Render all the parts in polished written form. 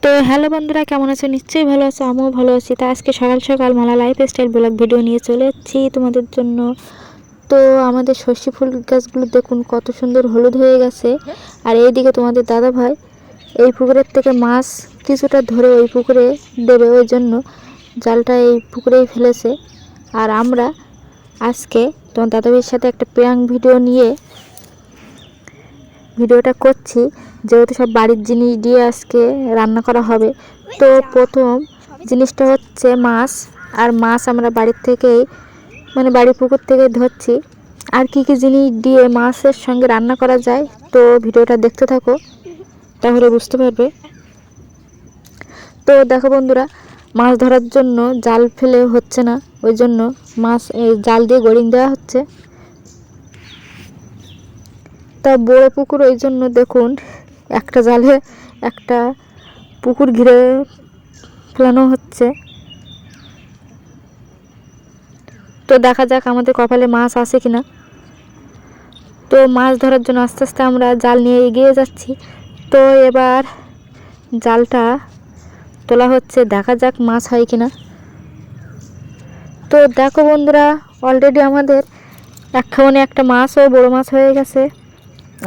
তো হ্যালো বন্ধুরা, কেমন আছো? নিশ্চয়ই ভালো আছো, আমিও ভালো আছি। তা আজকে সকাল সকাল মালা লাইফস্টাইল ব্লগ ভিডিও নিয়ে চলে এসেছি তোমাদের জন্য। তো আমাদের সর্ষে ফুল গাছগুলো দেখুন কত সুন্দর হলুদ হয়ে গেছে। আর এইদিকে তোমাদের দাদা ভাই এই পুকুরের থেকে মাছ কিছুটা ধরে ওই পুকুরে দেবে, ওই জন্য জালটা এই পুকুরেই ফেলেছে। আর আমরা আজকে তোমার দাদা ভাইয়ের সাথে একটা প্র্যাঙ্ক ভিডিও নিয়ে ভিডিওটা করছি, যেহেতু সব বাড়ির জিনিস দিয়ে আজকে রান্না করা হবে। তো প্রথম জিনিসটা হচ্ছে মাছ। আর মাছ আমরা বাড়ির থেকেই বাড়ির পুকুর থেকে ধরছি। আর কি কি জিনিস দিয়ে মাছের সঙ্গে রান্না করা যায়, তো ভিডিওটা দেখতে থাকো, তাহলে বুঝতে পারবে। তো দেখো বন্ধুরা, মাছ ধরার জন্য জাল ফেলে হচ্ছে না, ওই জন্য মাছ জাল দিয়ে গড়িং দেওয়া হচ্ছে। তা বড় পুকুর, ওই জন্য দেখুন একটা জালে একটা পুকুর ঘিরে ফেলানো হচ্ছে। তো দেখা যাক আমাদের কপালে মাছ আছে কিনা। তো মাছ ধরার জন্য আস্তে আস্তে আমরা জাল নিয়ে এগিয়ে যাচ্ছি। তো এবার জালটা তোলা হচ্ছে, দেখা যাক মাছ হয় কিনা। তো দেখো বন্ধুরা, অলরেডি আমাদের একখানে একটা মাছও বড় মাছ হয়ে গেছে।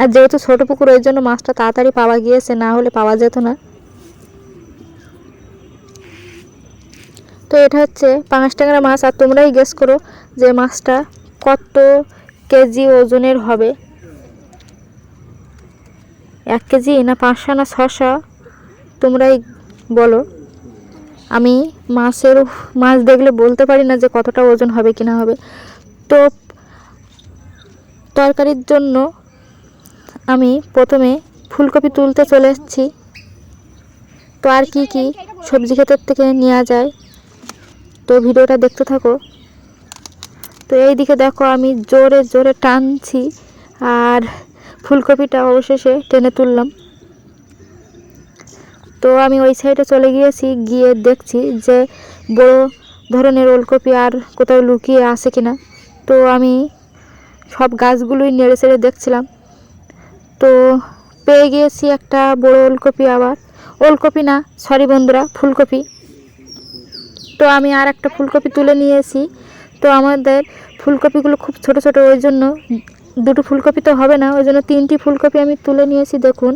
আর যেহেতু ছোট পুকুর, ওই জন্য মাছটা তাড়াতাড়ি পাওয়া গিয়েছে, না হলে পাওয়া যেত না। তো এটা হচ্ছে পাঙাশ ট্যাংরা মাছ। আর তোমরাই গেস করো যে মাছটা কত কেজি ওজনের হবে, 1 কেজি না 500 না 600, তোমরাই বলো। আমি মাছ দেখলে বলতে পারি না যে কতটা ওজন হবে কি না হবে। তো তরকারির জন্য আমি প্রথমে ফুলকপি তুলতে চলে এসেছি। তো আর কি কি সবজি ক্ষেতের থেকে নেওয়া যায়, তো ভিডিওটা দেখতে থাকো। তো এই দিকে দেখো আমি জোরে জোরে টানছি, আর ফুলকপিটা অবশেষে টেনে তুললাম। তো আমি ওই সাইডে চলে গিয়েছি, গিয়ে দেখছি যে বড় ধরনের ওলকপি আর কোথাও লুকিয়ে আছে কিনা। তো আমি সব গাছগুলোই নেড়ে চেড়ে দেখছিলাম। তো পেয়ে গিয়েছি একটা বড় ওলকপি, আবার ওলকপি না, সরি বন্ধুরা, ফুলকপি। তো আমি আর একটা ফুলকপি তুলে নিয়েছি। তো আমাদের ফুলকপিগুলো খুব ছোট ছোট, ওই জন্য দুটো ফুলকপি তো হবে না, ওই জন্য 3টি ফুলকপি আমি তুলে নিয়েছি দেখুন।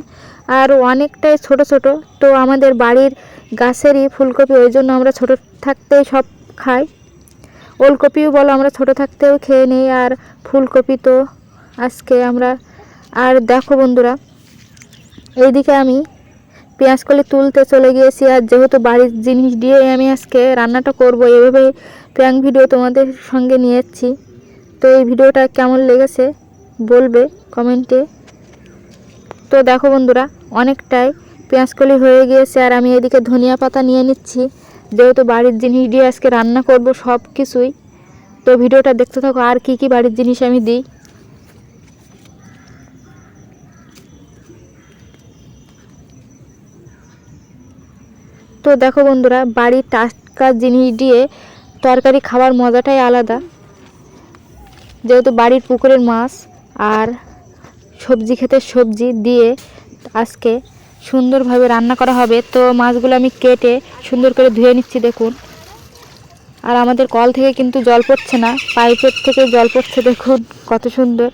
আর অনেকটাই ছোট ছোট। তো আমাদের বাড়ির গাছেরই ফুলকপি, ওই জন্য আমরা ছোট থাকতেই সব খাই। ওলকপিও বলো, আমরা ছোট থাকতেও খেয়ে নিই, আর ফুলকপি তো আজকে আমরা। আর দেখো বন্ধুরা, এইদিকে আমি পেঁয়াজকলি তুলতে চলে গিয়েছি। আর যেহেতু বাড়ির জিনিস দিয়ে আমি আজকে রান্নাটা করব, এভাবে প্র্যাঙ্ক ভিডিও তোমাদের সঙ্গে নিয়ে যাচ্ছি। তো এই ভিডিওটা কেমন লেগেছে বলবে কমেন্টে। তো দেখো বন্ধুরা, অনেকটাই পেঁয়াজকলি হয়ে গিয়েছে। আর আমি এদিকে ধনিয়া পাতা নিয়ে নিচ্ছি, যেহেতু বাড়ির জিনিস দিয়ে আজকে রান্না করব সব কিছুই। তো ভিডিওটা দেখতে থাকো, আর কি কি বাড়ির জিনিস আমি দিই। তো দেখো বন্ধুরা, বাড়ির টাটকা জিনিস দিয়ে তরকারি খাওয়ার মজাটাই আলাদা। যেহেতু বাড়ির পুকুরের মাছ আর সবজি ক্ষেতের সবজি দিয়ে আজকে সুন্দরভাবে রান্না করা হবে। তো মাছগুলো আমি কেটে সুন্দর করে ধুয়ে নিচ্ছি দেখুন। আর আমাদের কল থেকে কিন্তু জল পড়ছে না, পাইপের থেকে জল পড়ছে দেখুন কত সুন্দর।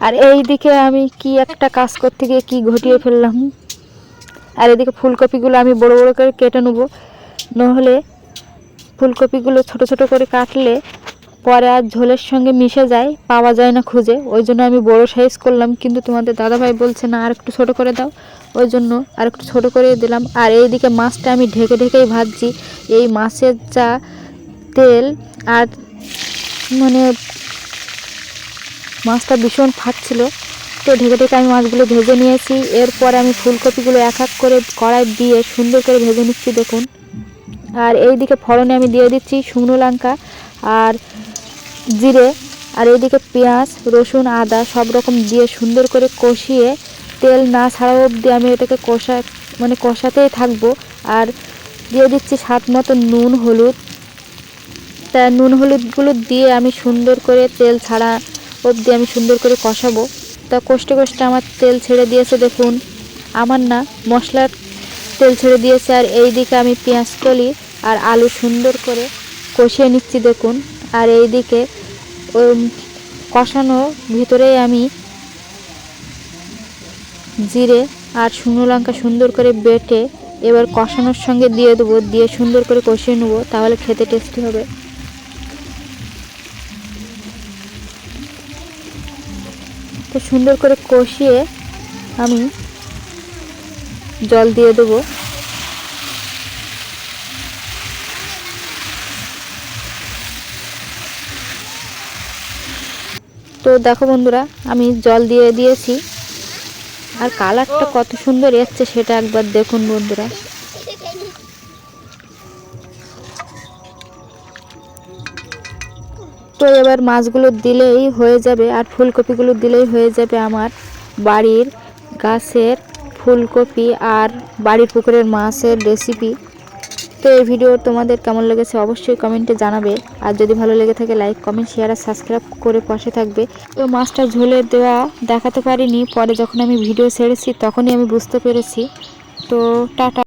আর এই দিকে আমি কি একটা কাজ করতে গিয়ে কি ঘটিয়ে ফেললাম। আর এদিকে ফুলকপিগুলো আমি বড় বড় করে কেটে নেব, নাহলে ফুলকপিগুলো ছোট ছোট করে কাটলে পরে আর ঝোলের সঙ্গে মিশে যায়, পাওয়া যায় না খুঁজে। ওই জন্য আমি বড় সাইজ করলাম, কিন্তু তোমাদের দাদাভাই বলছে না আর একটু ছোটো করে দাও, ওই জন্য আর একটু ছোটো করে দিলাম। আর এইদিকে মাছটা আমি ঢেকে ঢেকেই ভাজছি। এই মাছের যা তেল, আর মাছটা ভীষণ ফাটছিল। তো ঢেকে ঢেকে আমি মাছগুলো ভেজে নিয়েছি। এরপর আমি ফুলকপিগুলো এক এক করে কড়াই দিয়ে সুন্দর করে ভেজে নিচ্ছি দেখুন। আর এইদিকে ফোড়নে আমি দিয়ে দিচ্ছি শুকনো লঙ্কা আর জিরে। আর এইদিকে পেঁয়াজ, রসুন, আদা সব রকম দিয়ে সুন্দর করে কষিয়ে তেল না ছাড়া অবধি আমি এটাকে কষাতেই থাকবো। আর দিয়ে দিচ্ছি স্বাদ মতো নুন হলুদ। তা নুন হলুদগুলো দিয়ে আমি সুন্দর করে তেল ছাড়া অবধি আমি সুন্দর করে কষাবো। তা কষতে কষতে আমার তেল ছেড়ে দিয়েছে দেখুন। আমার না মশলার তেল ছেড়ে দিয়েছে। আর এই দিকে আমি পেঁয়াজ কলি আর আলু সুন্দর করে কষিয়ে নিচ্ছি দেখুন। আর এই দিকে কষানো ভিতরেই আমি জিরে আর শুকনো লঙ্কা সুন্দর করে বেটে এবার কষানোর সঙ্গে দিয়ে দেবো, দিয়ে সুন্দর করে কষিয়ে নেবো, তাহলে খেতে টেস্টি হবে। তো সুন্দর করে কষিয়ে আমি জল দিয়ে দেবো। তো দেখো বন্ধুরা, আমি জল দিয়ে দিয়েছি আর কালারটা কত সুন্দর এসছে সেটা একবার দেখুন বন্ধুরা। তো এবার মাছগুলো দিলেই হয়ে যাবে আর ফুলকপিগুলো দিলেই হয়ে যাবে আমার বাড়ির গাছের ফুলকপি আর বাড়ির পুকুরের মাছের রেসিপি। তো এই ভিডিও তোমাদের কেমন লেগেছে অবশ্যই কমেন্টে জানাবে। আর যদি ভালো লেগে থাকে লাইক কমেন্ট শেয়ার আর সাবস্ক্রাইব করে পাশে থাকবে। তো মাছটা ঝোলে দেওয়া দেখাতে পারিনি, পরে যখন আমি ভিডিও ছেড়েছি তখনই আমি বুঝতে পেরেছি। তো টাটা।